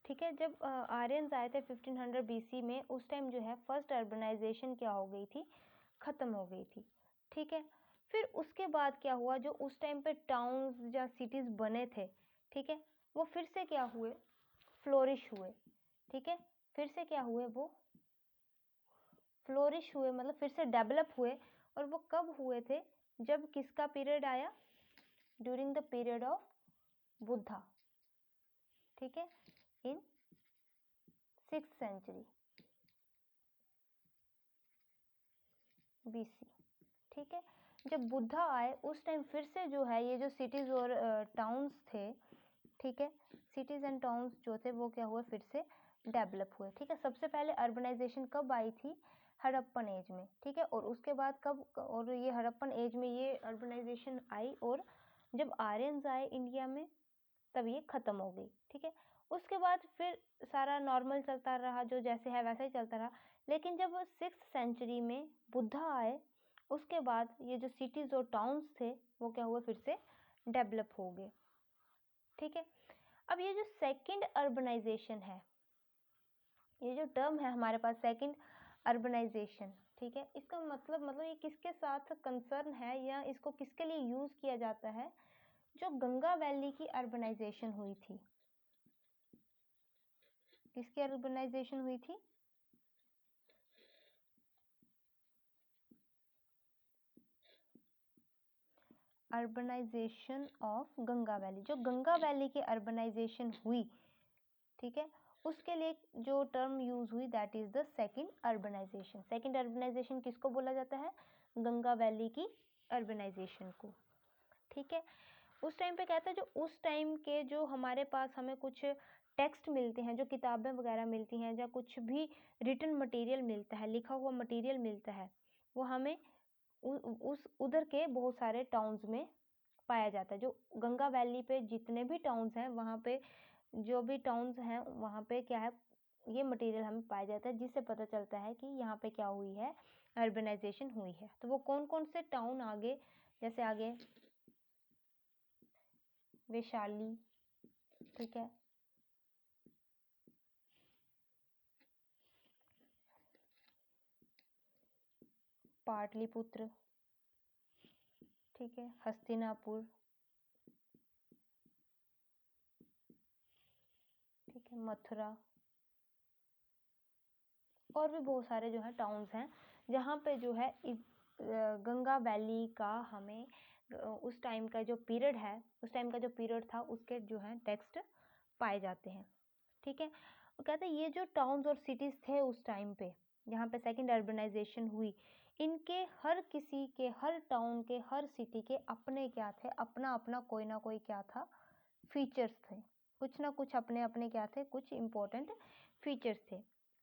ठीक है। जब आर्यंस आए थे 1500 BC में, उस टाइम जो है फर्स्ट अर्बनाइजेशन क्या हो गई थी, ख़त्म हो गई थी। ठीक है। फिर उसके बाद क्या हुआ, जो उस टाइम पे टाउन्स या सिटीज़ बने थे, ठीक है, वो फिर से क्या हुए, फ्लोरिश हुए। ठीक है, फिर से क्या हुए, वो फ्लोरिश हुए, मतलब फिर से डेवलप हुए। और वो कब हुए थे, जब किसका पीरियड आया, during the period of Buddha. ठीक है, इन 6th सेंचुरी BC। ठीक है, जब बुद्धा आए उस टाइम फिर से जो है ये जो सिटीज़ और टाउन्स थे, ठीक है, सिटीज़ एंड टाउन्स जो थे वो क्या हुए, फिर से डेवलप हुए। ठीक है, सबसे पहले अर्बनाइजेशन कब आई थी, हड़प्पन एज में। ठीक है, और उसके बाद कब, और ये हड़प्पन एज में ये अर्बनाइजेशन आई, और जब आर्यंस आए इंडिया में तब ये ख़त्म हो गई। ठीक है, उसके बाद फिर सारा नॉर्मल चलता रहा, जो जैसे है वैसा ही चलता रहा। लेकिन जब 6th सेंचुरी में बुद्धा आए, उसके बाद ये जो सिटीज़ और टाउन्स थे वो क्या हुए, फिर से डेवलप हो गए। ठीक है, अब ये जो सेकंड अर्बनाइजेशन है, ये जो टर्म है हमारे पास सेकंड अर्बनाइजेशन, ठीक है, इसका मतलब ये किसके साथ कंसर्न है या इसको किसके लिए यूज़ किया जाता है, जो गंगा वैली की अर्बनाइजेशन हुई थी। किसकी अर्बनाइजेशन हुई थी, अर्बनाइजेशन ऑफ गंगा वैली, जो गंगा वैली की अर्बनाइजेशन हुई, ठीक है, उसके लिए जो टर्म यूज हुई that is the second urbanisation. Second urbanisation किसको बोला जाता है, गंगा वैली की अर्बनाइजेशन को। ठीक है, उस टाइम पे कहता है, जो उस टाइम के जो हमारे पास हमें कुछ टेक्स्ट मिलते हैं, जो किताबें वगैरह मिलती हैं, या कुछ भी रिटन मटेरियल मिलता है, लिखा हुआ मटेरियल मिलता है, वो हमें उस उधर के बहुत सारे टाउन्स में पाया जाता है। जो गंगा वैली पे जितने भी टाउन्स हैं, वहाँ पे जो भी टाउन्स हैं वहाँ पे क्या है, ये मटेरियल हमें पाया जाता है, जिससे पता चलता है कि यहाँ पे क्या हुई है, अर्बनाइजेशन हुई है। तो वो कौन कौन से टाउन आगे, जैसे आगे वैशाली, ठीक है, पाटलिपुत्र, ठीक है, हस्तिनापुर, ठीक है, मथुरा, और भी बहुत सारे जो है टाउन्स हैं जहाँ पे जो है गंगा वैली का हमें उस टाइम का जो पीरियड है, उस टाइम का जो पीरियड था उसके जो है टेक्स्ट पाए जाते हैं। ठीक है, वो कहते हैं ये जो टाउन्स और सिटीज़ थे उस टाइम पे जहाँ पे सेकंड अर्बनाइजेशन हुई, इनके हर किसी के, हर टाउन के, हर सिटी के अपने क्या थे, अपना अपना कोई ना कोई क्या था, फीचर्स थे, कुछ ना कुछ अपने अपने क्या थे, कुछ इम्पोर्टेंट फीचर्स थे।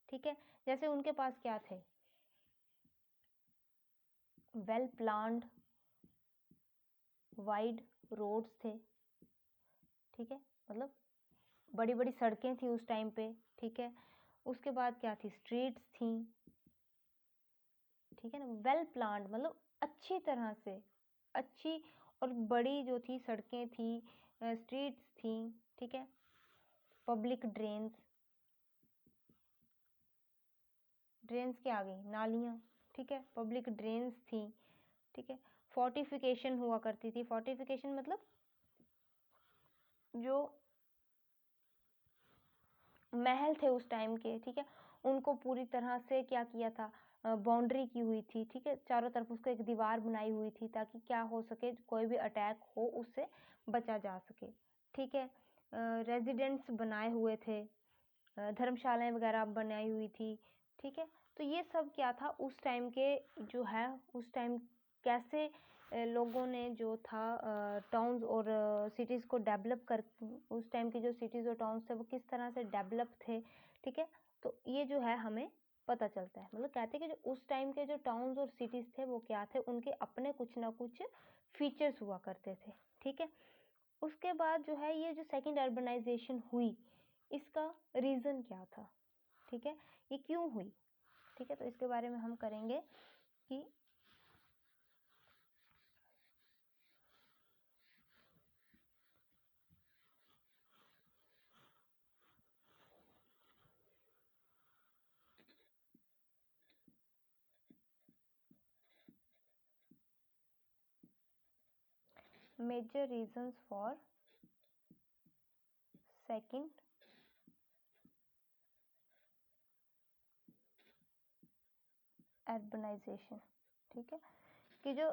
ठीक है, जैसे उनके पास क्या थे, वेल प्लान्ड वाइड रोड्स थे। ठीक है, मतलब बड़ी बड़ी सड़कें थी उस टाइम पे। ठीक है, उसके बाद क्या थी, स्ट्रीट्स थी। ठीक है ना, वेल प्लान्ड मतलब अच्छी तरह से, अच्छी और बड़ी जो थी सड़कें थी, स्ट्रीट्स थी। ठीक है, पब्लिक ड्रेन्स, ड्रेन्स के आ गई नालियाँ। ठीक है, पब्लिक ड्रेन्स थी। ठीक है, फोर्टिफिकेशन हुआ करती थी। फोर्टिफिकेशन मतलब जो महल थे उस टाइम के, ठीक है, उनको पूरी तरह से क्या किया था, बाउंड्री की हुई थी। ठीक है, चारों तरफ उसको एक दीवार बनाई हुई थी ताकि क्या हो सके, कोई भी अटैक हो उससे बचा जा सके। ठीक है, रेजिडेंट्स बनाए हुए थे, धर्मशालाएं वगैरह बनाई हुई थी। ठीक है, तो ये सब क्या था उस टाइम के, जो है उस टाइम कैसे लोगों ने जो था टाउन्स और सिटीज़ को डेवलप कर, उस टाइम की जो सिटीज़ और टाउन्स थे वो किस तरह से डेवलप थे। ठीक है, तो ये जो है हमें पता चलता है, मतलब कहते हैं कि जो उस टाइम के जो टाउन्स और सिटीज़ थे वो क्या थे, उनके अपने कुछ ना कुछ फीचर्स हुआ करते थे। ठीक है, उसके बाद जो है ये जो सेकंड अर्बनाइजेशन हुई, इसका रीज़न क्या था। ठीक है, ये क्यों हुई। ठीक है, तो इसके बारे में हम करेंगे कि major reasons for second urbanisation, ठीक है, कि जो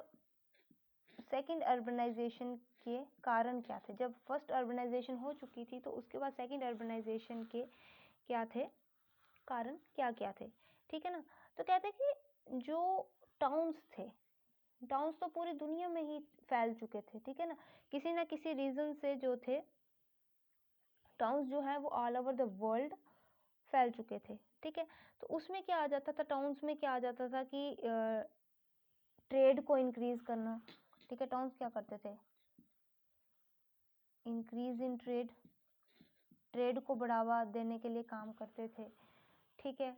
सेकंड अर्बनाइजेशन के कारण क्या थे। जब फर्स्ट अर्बनाइजेशन हो चुकी थी तो उसके बाद सेकंड अर्बनाइजेशन के क्या थे कारण, क्या क्या थे, ठीक है ना। तो कहते हैं कि जो टाउन्स थे, टाउन्स तो पूरी दुनिया में ही फैल चुके थे, ठीक है ना किसी रीजन से जो थे टाउन्स जो है वो ऑल ओवर द वर्ल्ड फैल चुके थे, ठीक है। तो उसमें क्या आ जाता था, टाउन्स में क्या आ जाता था कि ट्रेड को इंक्रीज करना, ठीक है। टाउन्स क्या करते थे, इंक्रीज इन ट्रेड, ट्रेड को बढ़ावा देने के लिए काम करते थे, ठीक है।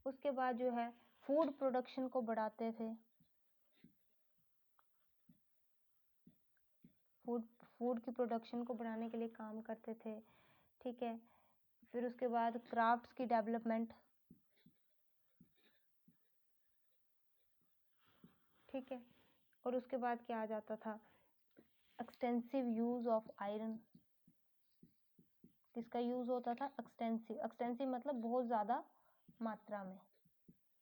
उसके बाद जो है फूड प्रोडक्शन को बढ़ाते थे, फूड की प्रोडक्शन को बढ़ाने के लिए काम करते थे, ठीक है। फिर उसके बाद क्राफ्ट्स की डेवलपमेंट, ठीक है। और उसके बाद क्या आ जाता था, एक्सटेंसिव यूज ऑफ आयरन, किसका यूज होता था, एक्सटेंसिव, एक्सटेंसिव मतलब बहुत ज़्यादा मात्रा में,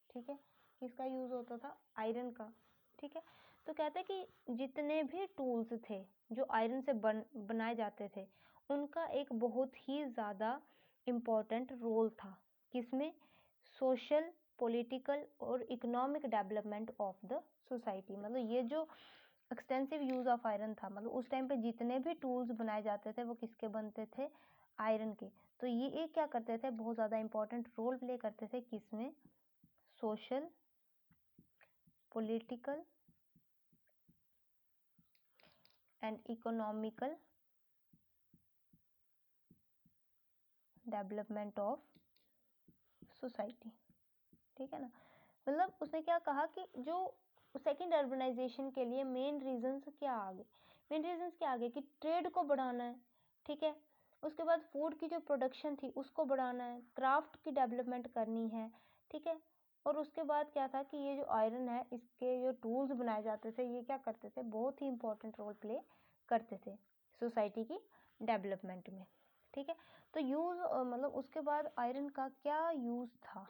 ठीक है। किसका यूज होता था, आयरन का, ठीक है। तो कहते हैं कि जितने भी टूल्स थे जो आयरन से बनाए जाते थे उनका एक बहुत ही ज़्यादा इम्पोर्टेंट रोल था, किसमें, सोशल, पॉलिटिकल और economic development of the society. मतलब ये जो एक्सटेंसिव यूज ऑफ आयरन था, मतलब उस टाइम पे जितने भी टूल्स बनाए जाते थे वो किसके बनते थे, आयरन के। तो ये क्या करते थे, बहुत ज़्यादा इम्पोर्टेंट रोल प्ले करते थे, किसमें, social, political and economical development of society, ठीक है ना। मतलब उसने क्या कहा कि जो सेकंड अर्बनाइजेशन के लिए मेन रीजंस क्या आ गए, मेन रीजंस क्या आ गए कि ट्रेड को बढ़ाना है, ठीक है। उसके बाद फूड की जो प्रोडक्शन थी उसको बढ़ाना है, क्राफ्ट की डेवलपमेंट करनी है, ठीक है। और उसके बाद क्या था कि ये जो आयरन है इसके जो टूल्स बनाए जाते थे ये क्या करते थे, बहुत ही इंपॉर्टेंट रोल प्ले करते थे सोसाइटी की डेवलपमेंट में, ठीक है। तो यूज़ मतलब उसके बाद आयरन का क्या यूज़ था,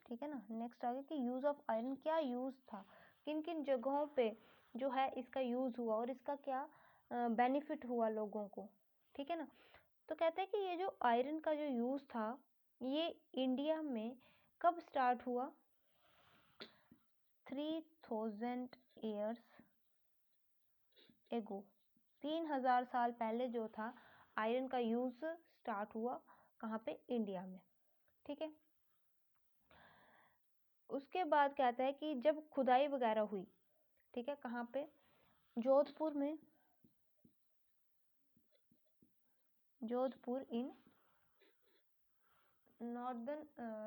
ठीक है ना। नेक्स्ट आगे कि यूज़ ऑफ आयरन, क्या यूज़ था, किन किन जगहों पे जो है इसका यूज़ हुआ और इसका क्या बेनिफिट हुआ लोगों को, ठीक है ना। तो कहते हैं कि ये जो आयरन का जो यूज़ था ये इंडिया में कब स्टार्ट हुआ, 3000 ईयर्स एगो, 3000 साल पहले जो था आयरन का यूज़ स्टार्ट हुआ, कहाँ पे, इंडिया में, ठीक है। उसके बाद कहता है कि जब खुदाई वगैरह हुई, ठीक है, कहाँ पे, जोधपुर में, जोधपुर इन नॉर्दर्न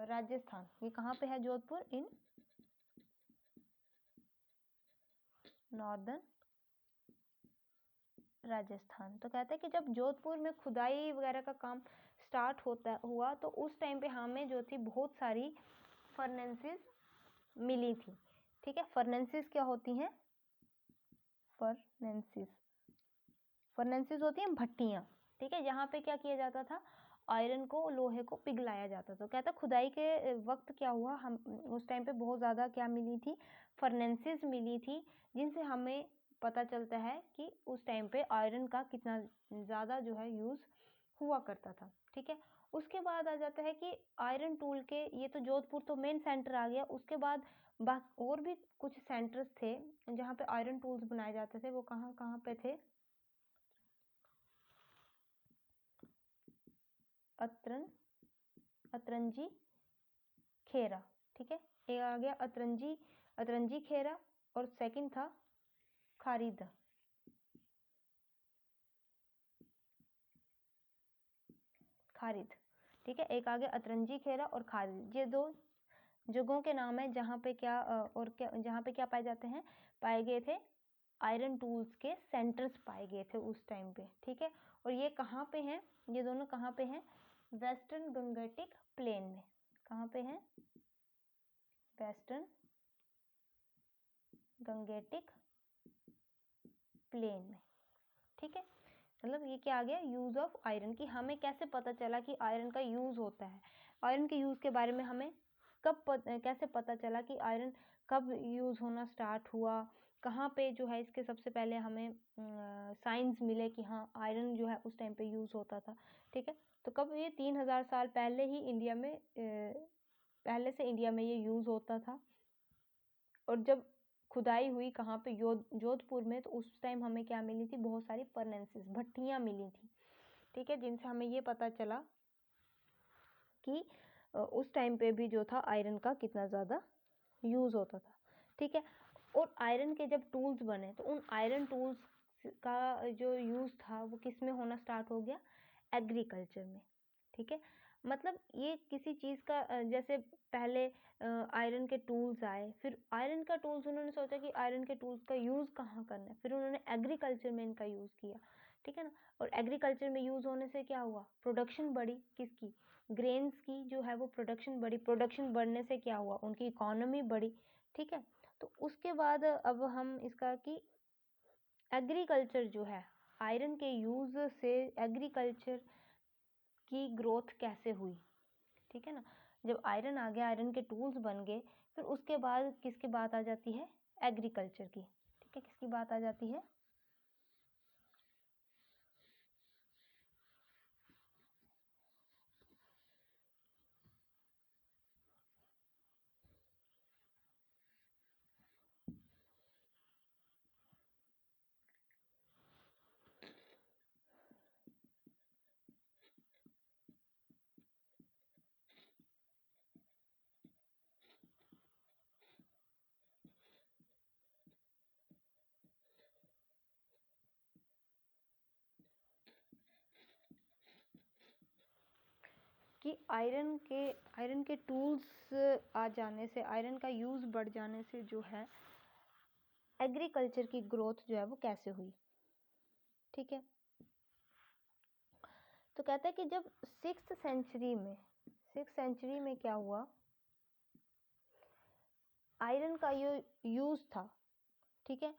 राजस्थान, ये कहाँ पे है, जोधपुर इन नॉर्दर्न राजस्थान। तो कहते हैं कि जब जोधपुर में खुदाई वगैरह का काम स्टार्ट हुआ तो उस टाइम पे हमें जो थी बहुत सारी फर्नेसेस मिली थी, ठीक है। फर्नेसेस क्या होती हैं, फर्नेसेस, फर्नेसेस होती हैं भट्टियाँ, ठीक है। यहाँ पे क्या किया जाता था, आयरन को, लोहे को पिघलाया जाता था। कहता है खुदाई के वक्त क्या हुआ, हम उस टाइम पे बहुत ज़्यादा क्या मिली थी, फर्नेसेस मिली थी, जिनसे हमें पता चलता है कि उस टाइम पे आयरन का कितना ज़्यादा जो है यूज़ हुआ करता था, ठीक है। उसके बाद आ जाता है कि आयरन टूल के, ये तो जोधपुर तो मेन सेंटर आ गया। उसके बाद और भी कुछ सेंटर्स थे जहाँ पे आयरन टूल्स बनाए जाते थे, वो कहाँ कहाँ पे थे, अतरंजी खेरा, ठीक है। एक आ गया अतरंजी खेरा और सेकंड था खारिद, ठीक है। एक आ गया अतरंजी खेरा और खारिद, ये दो जगहों के नाम है जहाँ पे क्या और क्या, जहाँ पे क्या पाए जाते हैं, पाए गए थे आयरन टूल्स के सेंटर्स पाए गए थे उस टाइम पे, ठीक है। और ये कहाँ पे हैं, ये दोनों कहाँ पे हैं, वेस्टर्न गंगेटिक प्लेन में, कहाँ पे हैं, वेस्टर्न गंगेटिक प्लेन में, ठीक है। मतलब ये क्या आ गया, यूज़ ऑफ आयरन, कि हमें कैसे पता चला कि आयरन का यूज़ होता है, आयरन के यूज़ के बारे में हमें कैसे पता चला कि आयरन कब यूज़ होना स्टार्ट हुआ, कहाँ पे जो है इसके सबसे पहले हमें साइंस मिले कि हाँ आयरन जो है उस टाइम पे यूज़ होता था, ठीक है। तो कब, ये 3000 साल पहले ही इंडिया में पहले से इंडिया में ये यूज़ होता था। और जब खुदाई हुई कहाँ पे, जोधपुर में, तो उस टाइम हमें क्या मिली थी, बहुत सारी फर्नेसेस, भट्टियाँ मिली थी, ठीक है, जिनसे हमें ये पता चला कि उस टाइम पे भी जो था आयरन का कितना ज़्यादा यूज़ होता था, ठीक है। और आयरन के जब टूल्स बने तो उन आयरन टूल्स का जो यूज़ था वो किस में होना स्टार्ट हो गया, एग्रीकल्चर में, ठीक है। मतलब ये किसी चीज़ का जैसे पहले आयरन के टूल्स आए, फिर आयरन का टूल्स उन्होंने सोचा कि आयरन के टूल्स का यूज़ कहाँ करना है, फिर उन्होंने एग्रीकल्चर में इनका यूज़ किया, ठीक है ना। और एग्रीकल्चर में यूज़ होने से क्या हुआ, प्रोडक्शन बढ़ी, किसकी, ग्रेन्स की जो है वो प्रोडक्शन बढ़ी, प्रोडक्शन बढ़ने से क्या हुआ, उनकी इकोनॉमी बढ़ी, ठीक है। तो उसके बाद अब हम इसका कि एग्रीकल्चर जो है, आयरन के यूज़ से एग्रीकल्चर की ग्रोथ कैसे हुई, ठीक है ना। जब आयरन आ गया, आयरन के टूल्स बन गए, फिर उसके बाद किसकी बात आ जाती है, एग्रीकल्चर की, ठीक है, किसकी बात आ जाती है, कि आयरन के टूल्स आ जाने से, आयरन का यूज़ बढ़ जाने से जो है एग्रीकल्चर की ग्रोथ जो है वो कैसे हुई, ठीक है। तो कहते हैं कि जब 6th सेंचुरी में क्या हुआ, आयरन का जो यूज़ था, ठीक है,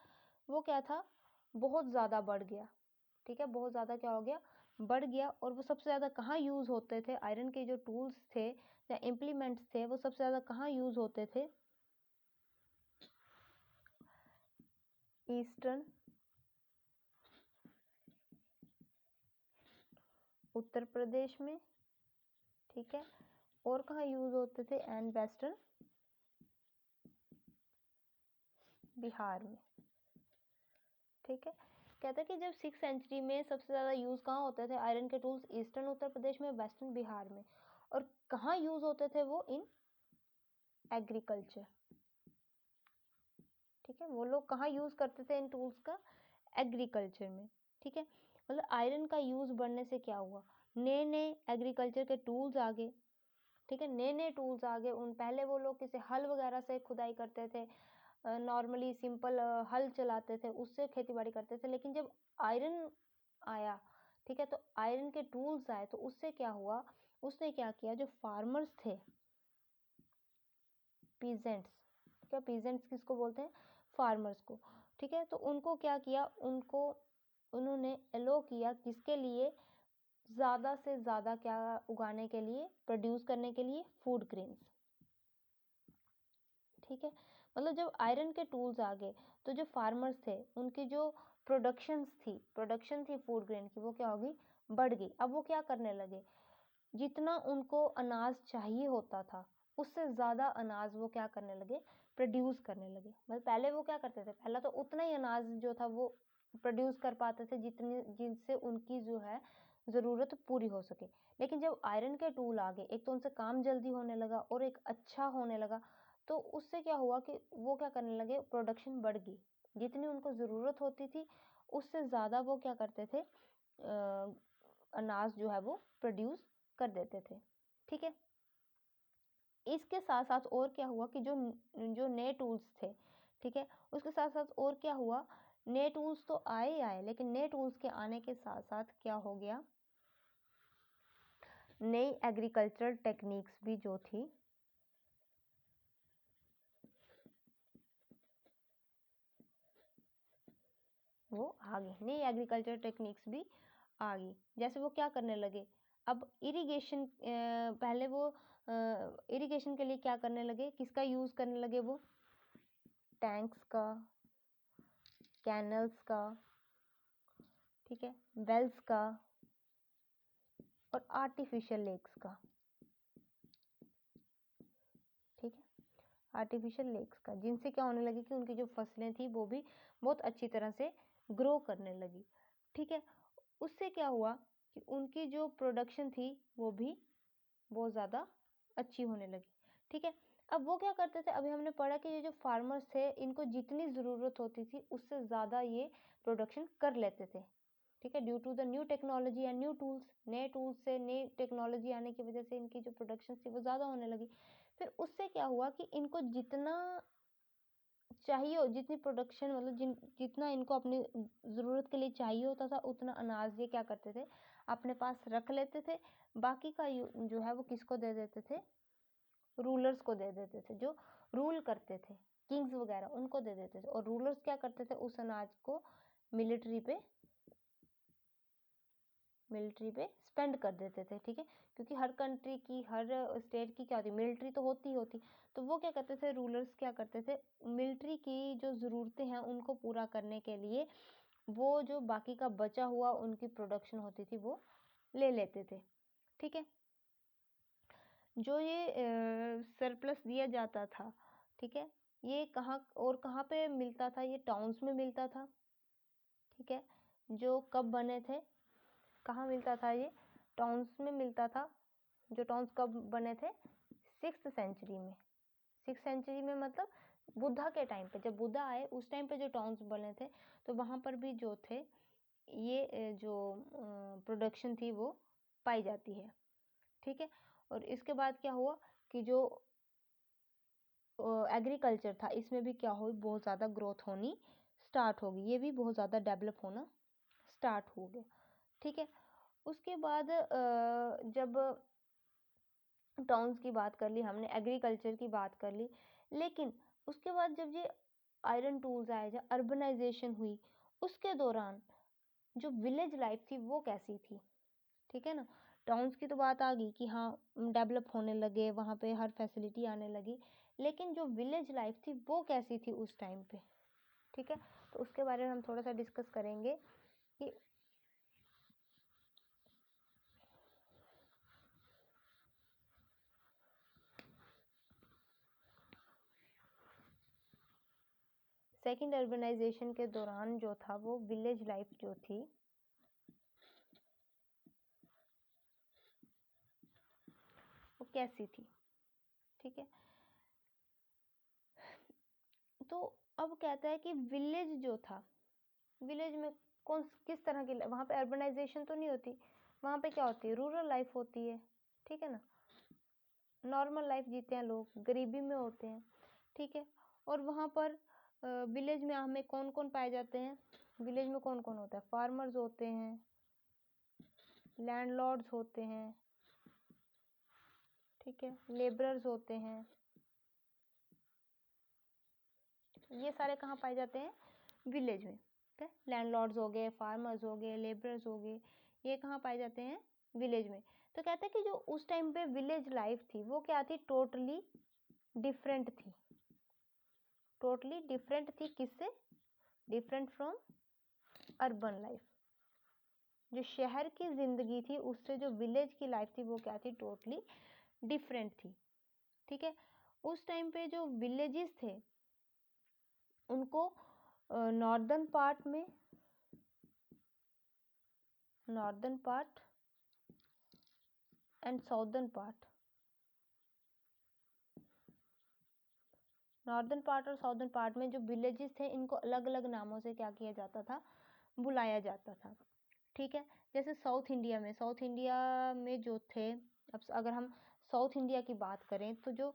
वो क्या था, बहुत ज़्यादा बढ़ गया, ठीक है, बहुत ज़्यादा क्या हो गया, बढ़ गया। और वो सबसे ज़्यादा कहाँ यूज़ होते थे, आयरन के जो टूल्स थे या इम्प्लीमेंट्स थे वो सबसे ज़्यादा कहाँ यूज़ होते थे, ईस्टर्न, उत्तर प्रदेश में, ठीक है, और कहाँ यूज़ होते थे, एंड वेस्टर्न बिहार में, ठीक है। कहते हैं कि जब 6th सेंचुरी में सबसे ज़्यादा यूज़ कहाँ होते थे आयरन के टूल्स, ईस्टर्न उत्तर प्रदेश में, वेस्टर्न बिहार में। और कहाँ यूज़ होते थे वो, इन एग्रीकल्चर, ठीक है, वो लोग कहाँ यूज़ करते थे इन टूल्स का, एग्रीकल्चर में, ठीक है। मतलब आयरन का यूज़ बढ़ने से क्या हुआ, नए नए एग्रीकल्चर के टूल्स आ गए, ठीक है, नए नए टूल्स आ गए। उन पहले वो लोग किसी हल वगैरह से खुदाई करते थे, नॉर्मली सिंपल हल चलाते थे, उससे खेती बाड़ी करते थे। लेकिन जब आयरन आया, ठीक है, तो आयरन के टूल्स आए, तो उससे क्या हुआ, उसने क्या किया, जो फार्मर्स थे, पीजेंट्स, ठीक है, पीजेंट्स किसको बोलते हैं, फार्मर्स को, ठीक है। तो उनको क्या किया, उन्होंने एलो किया, किसके लिए, ज़्यादा से ज़्यादा क्या उगाने के लिए, प्रोड्यूस करने के लिए, फूड ग्रेन्स, ठीक है। मतलब जब आयरन के टूल्स आ गए तो जो फार्मर्स थे उनकी जो प्रोडक्शन थी फूड ग्रेन की, वो क्या होगी, बढ़ गई। अब वो क्या करने लगे, जितना उनको अनाज चाहिए होता था उससे ज़्यादा अनाज वो क्या करने लगे, प्रोड्यूस करने लगे। मतलब पहले वो क्या करते थे, पहले तो उतना ही अनाज जो था वो प्रोड्यूस कर पाते थे जितनी, जिनसे उनकी जो है ज़रूरत पूरी हो सके। लेकिन जब आयरन के टूल आ गए, एक तो उनसे काम जल्दी होने लगा और एक अच्छा होने लगा, तो उससे क्या हुआ कि वो क्या करने लगे, प्रोडक्शन बढ़ गई, जितनी उनको ज़रूरत होती थी उससे ज़्यादा वो क्या करते थे, अनाज जो है वो प्रोड्यूस कर देते थे, ठीक है। इसके साथ साथ और क्या हुआ कि जो जो नए टूल्स थे, ठीक है, उसके साथ साथ और क्या हुआ, नए टूल्स तो आए ही आए, लेकिन नए टूल्स के आने के साथ साथ क्या हो गया, नई एग्रीकल्चरल टेक्निक्स भी जो थी वो आ गई, नई एग्रीकल्चर टेक्निक्स भी आ गई। जैसे वो क्या करने लगे, अब इरिगेशन, पहले वो इरिगेशन के लिए क्या करने लगे, किसका यूज़ करने लगे, वो टैंक्स का, कैनल्स का, ठीक है, वेल्स का और आर्टिफिशियल लेक्स का, ठीक है, आर्टिफिशियल लेक्स का, जिनसे क्या होने लगी कि उनकी जो फसलें थी वो भी बहुत अच्छी तरह से ग्रो करने लगी, ठीक है। उससे क्या हुआ कि उनकी जो प्रोडक्शन थी वो भी बहुत ज़्यादा अच्छी होने लगी, ठीक है। अब वो क्या करते थे, अभी हमने पढ़ा कि ये जो फार्मर्स थे इनको जितनी ज़रूरत होती थी उससे ज़्यादा ये प्रोडक्शन कर लेते थे, ठीक है, due to the new technology and new tools, नए टूल्स से नई टेक्नोलॉजी आने की वजह से इनकी जो प्रोडक्शन थी वो ज़्यादा होने लगी। फिर उससे क्या हुआ कि इनको जितना चाहिए हो, जितनी प्रोडक्शन मतलब जितना इनको अपनी ज़रूरत के लिए चाहिए होता था उतना अनाज ये क्या करते थे अपने पास रख लेते थे। बाकी का जो है वो किसको दे देते थे, रूलर्स को दे देते थे, जो रूल करते थे, किंग्स वगैरह उनको दे देते थे। और रूलर्स क्या करते थे, उस अनाज को मिलिट्री पे स्पेंड कर देते थे, ठीक है, क्योंकि हर कंट्री की, हर स्टेट की क्या होती, मिलिट्री तो होती ही होती। तो वो क्या करते थे, रूलर्स क्या करते थे, मिलिट्री की जो ज़रूरतें हैं उनको पूरा करने के लिए वो जो बाकी का बचा हुआ उनकी प्रोडक्शन होती थी वो ले लेते थे, ठीक है। जो ये सरप्लस दिया जाता था, ठीक है, ये कहाँ पे मिलता था, ये टाउन्स में मिलता था, ठीक है। जो कब बने थे, कहाँ मिलता था, ये टाउन्स में मिलता था। जो टाउन्स कब बने थे, 6th सेंचुरी में। 6th सेंचुरी में मतलब बुद्धा के टाइम पे, जब बुद्धा आए उस टाइम पे जो टाउन्स बने थे तो वहाँ पर भी जो थे ये जो प्रोडक्शन थी वो पाई जाती है, ठीक है। और इसके बाद क्या हुआ कि जो एग्रीकल्चर था इसमें भी क्या हुई, बहुत ज़्यादा ग्रोथ होनी स्टार्ट होगी, ये भी बहुत ज़्यादा डेवलप होना स्टार्ट हो गया, ठीक है। उसके बाद जब टाउन्स की बात कर ली हमने, एग्रीकल्चर की बात कर ली, लेकिन उसके बाद जब ये आयरन टूल्स आए, जब अर्बनाइजेशन हुई, उसके दौरान जो विलेज लाइफ थी वो कैसी थी, ठीक है ना। टाउन्स की तो बात आ गई कि हाँ डेवलप होने लगे, वहाँ पे हर फैसिलिटी आने लगी, लेकिन जो विलेज लाइफ थी वो कैसी थी उस टाइम पे, ठीक है। तो उसके बारे में हम थोड़ा सा डिस्कस करेंगे कि सेकेंड अर्बनाइजेशन के दौरान जो था वो विलेज लाइफ जो थी वो कैसी थी, ठीक है। तो अब कहता है कि विलेज जो था, विलेज में किस तरह की, वहाँ पे अर्बनाइजेशन तो नहीं होती, वहाँ पे क्या होती है, रूरल लाइफ होती है, ठीक है ना, नॉर्मल लाइफ जीते हैं लोग, गरीबी में होते हैं, ठीक है। और वहाँ पर विलेज में हमें कौन कौन पाए जाते हैं, विलेज में कौन कौन होता है, फार्मर्स होते हैं, लैंडलॉर्ड्स होते हैं, ठीक है, लेबरर्स होते हैं, ये सारे कहाँ पाए जाते हैं, विलेज में, ठीक है। लैंडलॉर्ड्स हो गए, फार्मर्स हो गए, लेबरर्स हो गए, ये कहाँ पाए जाते हैं, विलेज में। तो कहते हैं कि जो उस टाइम पे विलेज लाइफ थी वो क्या थी, टोटली डिफरेंट थी, टोटली डिफरेंट थी, किससे, डिफरेंट फ्रॉम अर्बन लाइफ। जो शहर की ज़िंदगी थी उससे जो विलेज की लाइफ थी वो क्या थी, टोटली डिफरेंट थी, ठीक है। उस टाइम पे जो विलेजेस थे उनको northern part and southern part, northern part और साउदर्न पार्ट में जो विलेजेस थे इनको अलग अलग नामों से क्या किया जाता था, बुलाया जाता था, ठीक है। जैसे साउथ इंडिया में जो थे, अब अगर हम साउथ इंडिया की बात करें तो जो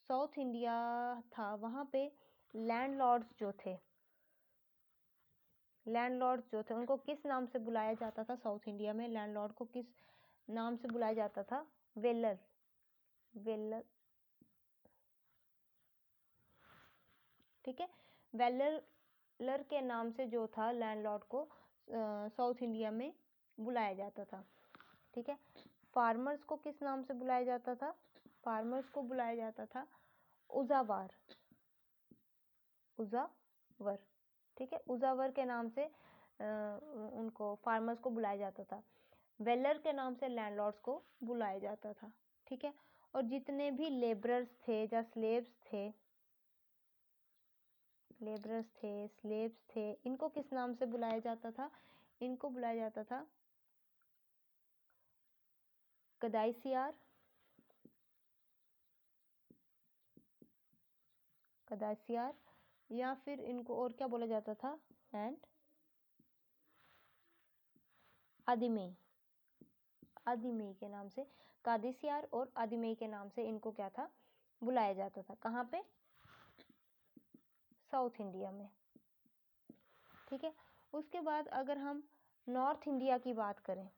साउथ इंडिया था वहाँ पे लैंडलॉर्ड्स जो थे उनको किस नाम से बुलाया जाता था, साउथ इंडिया में लैंडलॉर्ड को किस नाम से बुलाया जाता था, वेलर, वेलर, ठीक है। वेलर सेटलर के नाम से जो था लैंडलॉर्ड को साउथ इंडिया में बुलाया जाता था। ठीक है, फार्मर्स को किस नाम से बुलाया जाता था? फार्मर्स को बुलाया जाता था उजावर, उजावर। ठीक है, उजावर के नाम से उनको फार्मर्स को बुलाया जाता था। वेलर के नाम से लैंडलॉर्ड्स को बुलाया जाता था। ठीक है, और जितने भी लेबरर्स थे या स्लेव्स थे, लेबरर्स थे, स्लेव्स थे, इनको किस नाम से बुलाया जाता था? इनको बुलाया जाता था कदाइसियार, कदासियार, या फिर इनको और क्या बोला जाता था? एंड आदिमेई, आदिमेई के नाम से, कादिसियार और आदिमेई के नाम से इनको क्या था? बुलाया जाता था। कहाँ पे? साउथ इंडिया में। ठीक है, उसके बाद अगर हम नॉर्थ इंडिया की बात करें,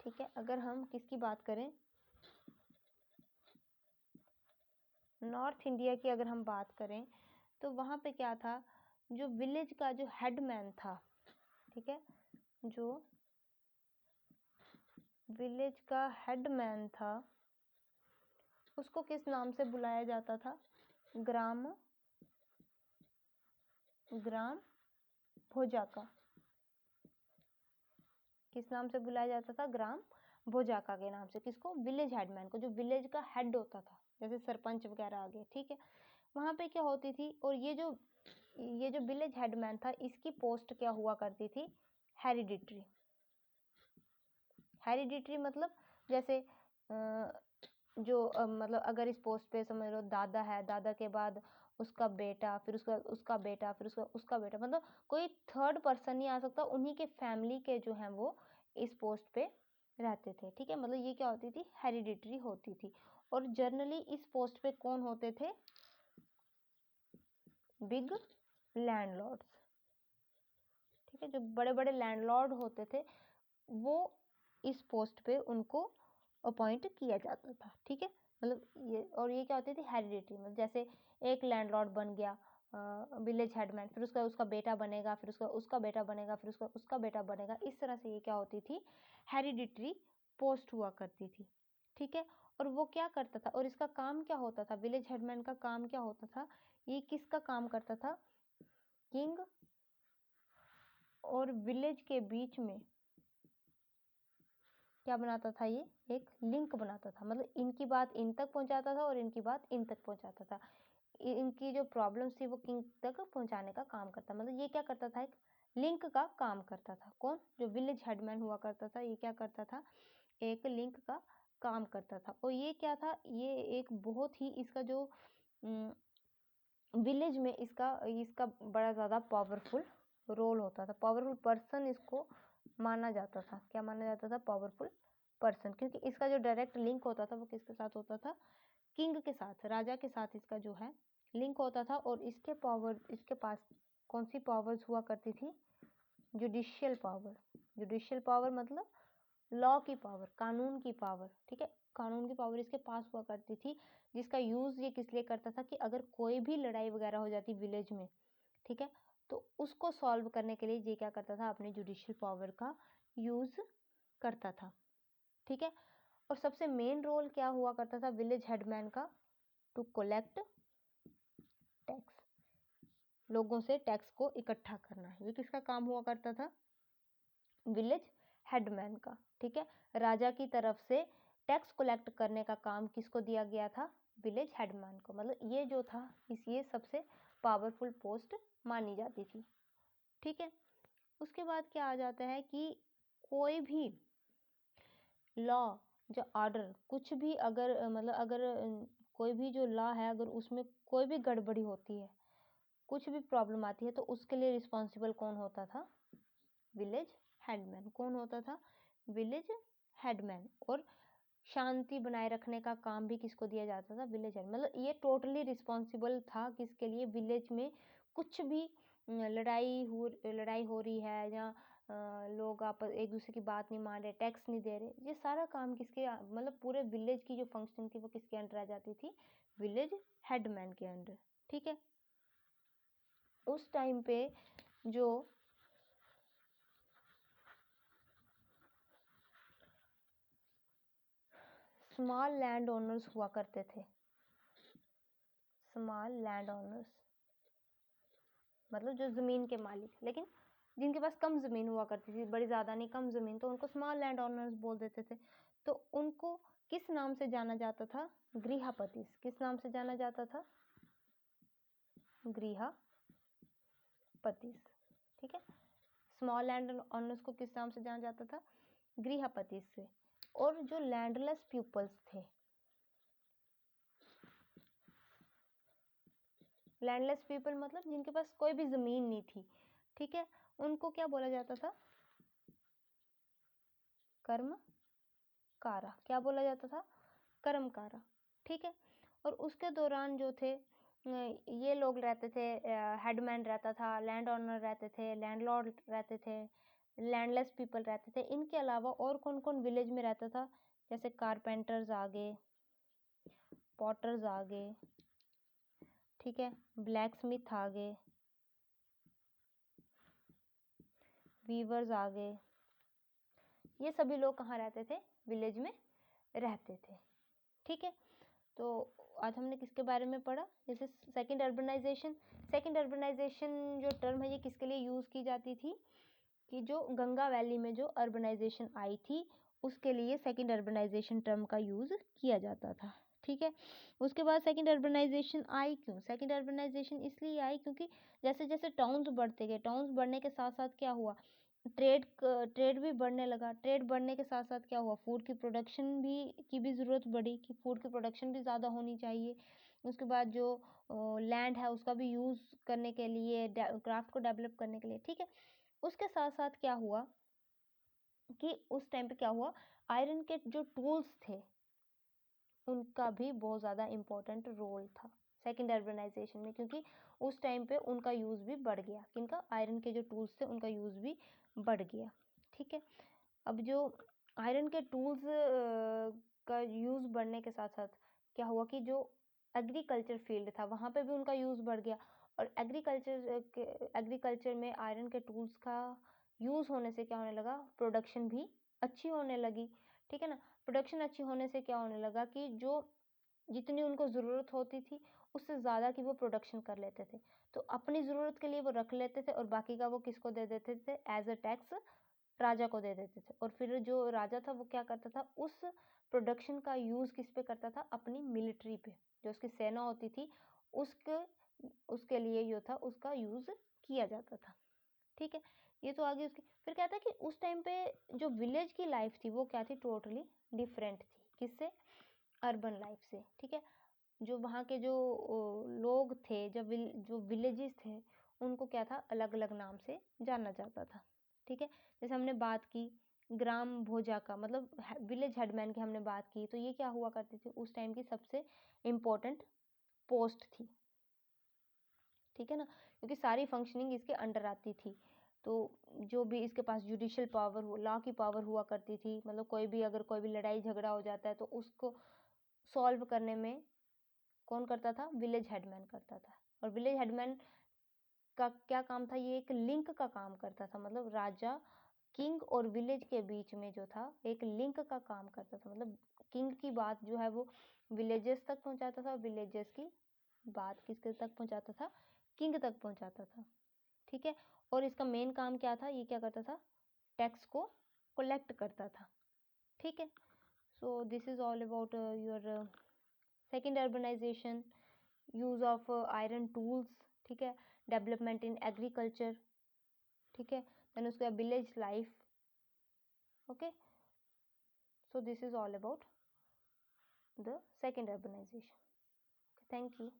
ठीक है, अगर हम किसकी बात करें, नॉर्थ इंडिया की अगर हम बात करें, तो वहाँ पे क्या था? जो विलेज का जो हेडमैन था, ठीक है, जो विलेज का हेडमैन था, उसको किस नाम से बुलाया जाता था? ग्राम, ग्राम भोजाका। किस नाम से बुलाया जाता था? ग्राम भोजाका के नाम से। किसको? विलेज हेडमैन को, जो विलेज का हेड होता था, जैसे सरपंच वगैरह आ गए। ठीक है, वहाँ पे क्या होती थी, और ये जो विलेज हेडमैन था, इसकी पोस्ट क्या हुआ करती थी? हेरिडिटरी। हेरिडिटरी मतलब जैसे मतलब अगर इस पोस्ट पे समझ लो दादा है, दादा के बाद उसका बेटा, फिर उसका बेटा, फिर उसका बेटा, मतलब कोई थर्ड पर्सन नहीं आ सकता, उन्हीं के फैमिली के जो हैं वो इस पोस्ट पे रहते थे। ठीक है, मतलब ये क्या होती थी? हेरिडिटरी होती थी। और जनरली इस पोस्ट पे कौन होते थे? Big landlords. ठीक है, जो बड़े बड़े लैंडलॉर्ड होते थे वो इस पोस्ट पे उनको अपॉइंट किया जाता था। ठीक है, मतलब ये क्या होती थी? हेरिडिटरी। मतलब जैसे एक लैंडलॉर्ड बन गया विलेज हेडमैन, फिर उसका बेटा बनेगा, फिर उसका बेटा बनेगा, फिर उसका बेटा बनेगा। इस तरह से ये क्या होती थी? हेरिडिटरी पोस्ट हुआ करती थी। ठीक है, और वो क्या करता था, और इसका काम क्या होता था? विलेज हेडमैन का काम क्या होता था? ये किसका काम करता था? किंग और विलेज के बीच में क्या बनाता था? ये एक लिंक बनाता था। मतलब इनकी बात इन तक पहुंचाता था और इनकी बात इन तक पहुंचाता था। इनकी जो प्रॉब्लम्स थी वो किंग तक पहुंचाने का काम करता। मतलब ये क्या करता था? एक लिंक का काम करता था। कौन? जो विलेज हेडमैन हुआ करता था, ये क्या करता था? एक लिंक का काम करता था। और ये क्या था? ये एक बहुत ही इसका जो विलेज में इसका बड़ा ज़्यादा पावरफुल रोल होता था। पावरफुल पर्सन इसको माना जाता था। क्या माना जाता था? Powerful person. क्योंकि इसका जो डायरेक्ट लिंक होता था वो किसके साथ होता था? किंग के साथ, राजा के साथ इसका जो है लिंक होता था। और इसके पास कौन सी पावर्स हुआ करती थी? Judicial power. जुडिशियल पावर मतलब लॉ की पावर, कानून की पावर। ठीक है, कानून की पावर इसके पास हुआ करती थी, जिसका यूज़ ये किस लिए करता था कि अगर कोई भी लड़ाई वगैरह हो जाती विलेज में, ठीक है, तो उसको सॉल्व करने के लिए ये क्या करता था? अपने जुडिशियल पावर का यूज़ करता था। ठीक है, और सबसे मेन रोल क्या हुआ करता था विलेज हेडमैन का? To collect tax. लोगों से टैक्स को इकट्ठा करना, ये किसका काम हुआ करता था? विलेज हेडमैन का। ठीक है, राजा की तरफ से टैक्स कलेक्ट करने का काम किसको दिया गया था? विलेज हेडमैन को। मतलब ये जो था ये सबसे पावरफुल पोस्ट मानी जाती थी। ठीक है, उसके बाद क्या आ जाता है कि कोई भी लॉ, जो ऑर्डर, कुछ भी अगर मतलब अगर कोई भी जो लॉ है, अगर उसमें कोई भी गड़बड़ी होती है, कुछ भी प्रॉब्लम आती है, तो उसके लिए रिस्पॉन्सिबल कौन होता था? Village headman. कौन होता था? Village headman. और शांति बनाए रखने का काम भी किसको दिया जाता था? Village head. मतलब ये टोटली रिस्पॉन्सिबल था किसके लिए? विलेज में कुछ भी लड़ाई हो रही है, या लोग आपस एक दूसरे की बात नहीं मान रहे, टैक्स नहीं दे रहे, ये सारा काम किसके मतलब पूरे विलेज की जो फंक्शन थी वो किसके अंडर आ जाती थी? विलेज हेडमैन के अंडर। ठीक है, उस टाइम पे जो स्मॉल लैंड ओनर्स हुआ करते थे, स्मॉल लैंड ओनर्स मतलब जो ज़मीन के मालिक, लेकिन जिनके पास कम ज़मीन हुआ करती थी, बड़ी ज़्यादा नहीं, कम ज़मीन, तो उनको स्मॉल लैंड ओनर्स बोल देते थे। तो उनको किस नाम से जाना जाता था? गृहपतिस। किस नाम से जाना जाता था? गृहपतिस। ठीक है, स्मॉल लैंड ओनर्स को किस नाम से जाना जाता था? गृहपतिस से। और जो लैंडलेस पीपल्स थे, लैंडलेस पीपल मतलब जिनके पास कोई भी ज़मीन नहीं थी, ठीक है, उनको क्या बोला जाता था? कर्मकारा। क्या बोला जाता था? कर्मकारा। ठीक है, और उसके दौरान जो थे ये लोग रहते थे, हेडमैन रहता था, लैंड ओनर रहते थे, लैंडलॉर्ड रहते थे, लैंडलेस पीपल रहते थे। इनके अलावा और कौन कौन विलेज में रहता था? जैसे कारपेंटर्स आ गए, पॉटर्स आ गए, ठीक है, ब्लैक स्मिथ आ गए, वीवर्स आ गए। ये सभी लोग कहाँ रहते थे? विलेज में रहते थे। ठीक है, तो आज हमने किसके बारे में पढ़ा? जैसे सेकंड अर्बनाइजेशन। सेकंड अर्बनाइजेशन जो टर्म है ये किसके लिए यूज़ की जाती थी? कि जो गंगा वैली में जो अर्बनाइजेशन आई थी उसके लिए सेकंड अर्बनाइजेशन टर्म का यूज़ किया जाता था। ठीक है, उसके बाद सेकंड अर्बनाइजेशन आई क्यों? सेकंड अर्बनाइजेशन इसलिए आई क्योंकि जैसे जैसे टाउन्स बढ़ते गए, टाउन्स बढ़ने के साथ साथ क्या हुआ? ट्रेड भी बढ़ने लगा। ट्रेड बढ़ने के साथ साथ क्या हुआ? फूड की प्रोडक्शन की भी ज़रूरत बढ़ी कि फूड की प्रोडक्शन भी ज़्यादा होनी चाहिए। उसके बाद जो लैंड है उसका भी यूज़ करने के लिए, क्राफ्ट को डेवलप करने के लिए। ठीक है, उसके साथ साथ क्या हुआ कि उस टाइम पे क्या हुआ? आयरन के जो टूल्स थे उनका भी बहुत ज़्यादा इम्पोर्टेंट रोल था सेकेंड अर्बनाइजेशन में, क्योंकि उस टाइम पे उनका यूज़ भी बढ़ गया। किनका? आयरन के जो टूल्स थे उनका यूज़ भी बढ़ गया। ठीक है, अब जो आयरन के टूल्स का यूज़ बढ़ने के साथ साथ क्या हुआ कि जो एग्रीकल्चर फील्ड था वहाँ पे भी उनका यूज़ बढ़ गया। और एग्रीकल्चर में आयरन के टूल्स का यूज़ होने से क्या होने लगा? प्रोडक्शन भी अच्छी होने लगी। ठीक है ना, प्रोडक्शन अच्छी होने से क्या होने लगा कि जो जितनी उनको ज़रूरत होती थी उससे ज़्यादा की वो प्रोडक्शन कर लेते थे। तो अपनी ज़रूरत के लिए वो रख लेते थे और बाकी का वो किसको दे देते थे? एज अ टैक्स राजा को दे देते थे। और फिर जो राजा था वो क्या करता था? उस प्रोडक्शन का यूज़ किस पे करता था? अपनी मिलिट्री पे, जो उसकी सेना होती थी उसके उसके लिए जो था उसका यूज़ किया जाता था। ठीक है, ये तो आगे उसकी। फिर क्या था कि उस टाइम पे जो विलेज की लाइफ थी वो क्या थी? टोटली डिफरेंट थी। किससे? अर्बन लाइफ से। ठीक है, जो वहाँ के जो लोग थे, जो विलेजेस थे उनको क्या था? अलग अलग नाम से जाना जाता था। ठीक है, जैसे हमने बात की ग्राम भोजा का, मतलब विलेज हेडमैन की हमने बात की, तो ये क्या हुआ करती थी? उस टाइम की सबसे इम्पोर्टेंट पोस्ट थी। ठीक है ना, क्योंकि सारी फंक्शनिंग इसके अंडर आती थी। तो जो भी इसके पास जुडिशियल पावर, लॉ की पावर हुआ करती थी, मतलब अगर कोई भी लड़ाई झगड़ा हो जाता है तो उसको सॉल्व करने में कौन करता था? विलेज हेडमैन करता था। और विलेज हेडमैन का क्या काम था? ये एक लिंक का काम करता था, मतलब राजा, किंग और विलेज के बीच में जो था एक लिंक का काम करता था। मतलब किंग की बात जो है वो विलेजेस तक पहुंचाता था, विलेजेस की बात किसके तक पहुंचाता था? किंग तक पहुंचाता था। ठीक है, और इसका मेन काम क्या था? ये क्या करता था? टैक्स को कलेक्ट करता था। ठीक है, so this is all about your second urbanization, use of iron tools, ठीक है, डेवलपमेंट इन एग्रीकल्चर, ठीक है, देन उसके बाद village life. Okay, so this is all about the second urbanization. Thank you.